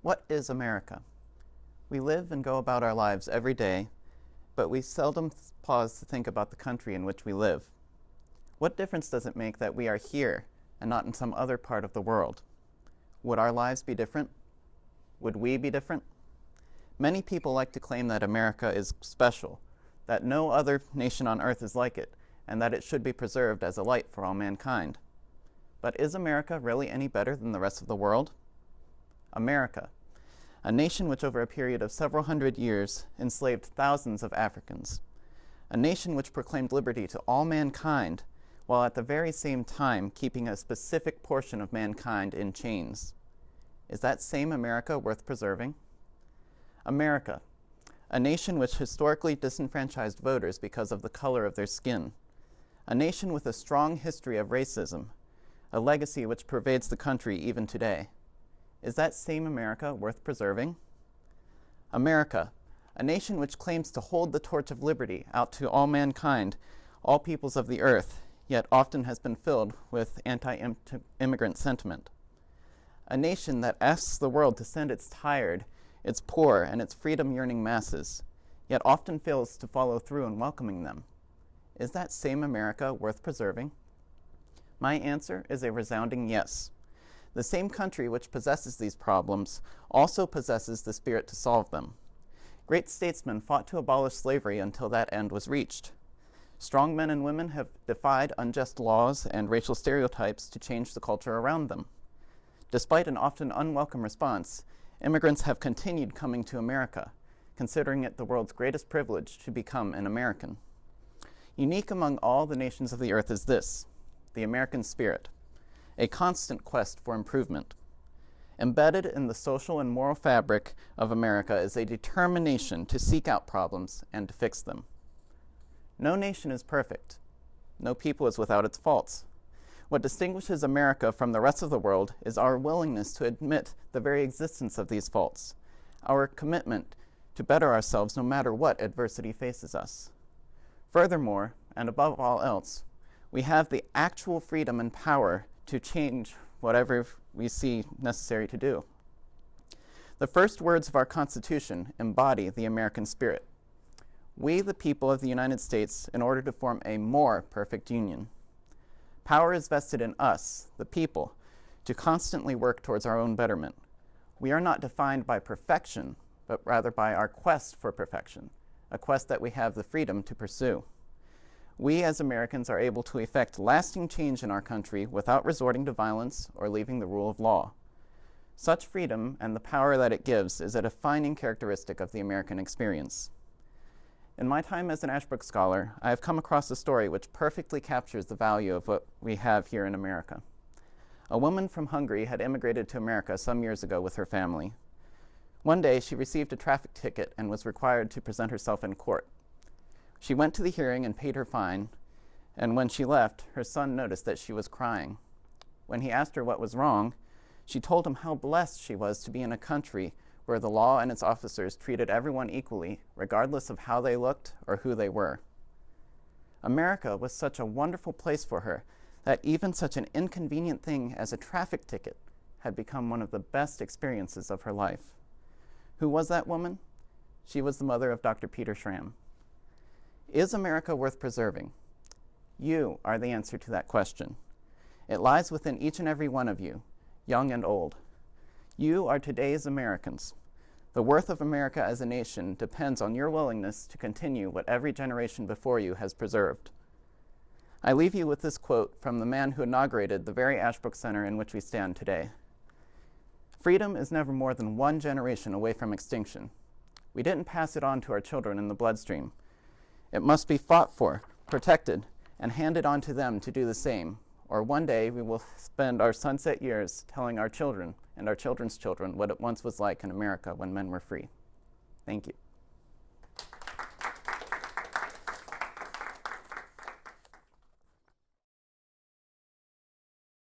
What is America? We live and go about our lives every day, but we seldom pause to think about the country in which we live. What difference does it make that we are here and not in some other part of the world? Would our lives be different? Would we be different? Many people like to claim that America is special, that no other nation on earth is like it, and that it should be preserved as a light for all mankind. But is America really any better than the rest of the world? America, a nation which over a period of several hundred years enslaved thousands of Africans, a nation which proclaimed liberty to all mankind, while at the very same time keeping a specific portion of mankind in chains. Is that same America worth preserving? America, a nation which historically disenfranchised voters because of the color of their skin, a nation with a strong history of racism, a legacy which pervades the country even today. Is that same America worth preserving? America, a nation which claims to hold the torch of liberty out to all mankind, all peoples of the earth, yet often has been filled with anti-immigrant sentiment. A nation that asks the world to send its tired, its poor, and its freedom-yearning masses, yet often fails to follow through in welcoming them. Is that same America worth preserving? My answer is a resounding yes. The same country which possesses these problems also possesses the spirit to solve them. Great statesmen fought to abolish slavery until that end was reached. Strong men and women have defied unjust laws and racial stereotypes to change the culture around them. Despite an often unwelcome response, immigrants have continued coming to America, considering it the world's greatest privilege to become an American. Unique among all the nations of the earth is this, the American spirit, a constant quest for improvement. Embedded in the social and moral fabric of America is a determination to seek out problems and to fix them. No nation is perfect. No people is without its faults. What distinguishes America from the rest of the world is our willingness to admit the very existence of these faults, our commitment to better ourselves no matter what adversity faces us. Furthermore, and above all else, we have the actual freedom and power to change whatever we see necessary to do. The first words of our Constitution embody the American spirit. We, the people of the United States, in order to form a more perfect union. Power is vested in us, the people, to constantly work towards our own betterment. We are not defined by perfection, but rather by our quest for perfection, a quest that we have the freedom to pursue. We as Americans are able to effect lasting change in our country without resorting to violence or leaving the rule of law. Such freedom and the power that it gives is a defining characteristic of the American experience. In my time as an Ashbrook Scholar, I have come across a story which perfectly captures the value of what we have here in America. A woman from Hungary had immigrated to America some years ago with her family. One day, she received a traffic ticket and was required to present herself in court. She went to the hearing and paid her fine, and when she left, her son noticed that she was crying. When he asked her what was wrong, she told him how blessed she was to be in a country where the law and its officers treated everyone equally, regardless of how they looked or who they were. America was such a wonderful place for her that even such an inconvenient thing as a traffic ticket had become one of the best experiences of her life. Who was that woman? She was the mother of Dr. Peter Schramm. Is America worth preserving? You are the answer to that question. It lies within each and every one of you, young and old. You are today's Americans. The worth of America as a nation depends on your willingness to continue what every generation before you has preserved. I leave you with this quote from the man who inaugurated the very Ashbrook Center in which we stand today. Freedom is never more than one generation away from extinction. We didn't pass it on to our children in the bloodstream. It must be fought for, protected, and handed on to them to do the same, or one day we will spend our sunset years telling our children and our children's children what it once was like in America when men were free. Thank you.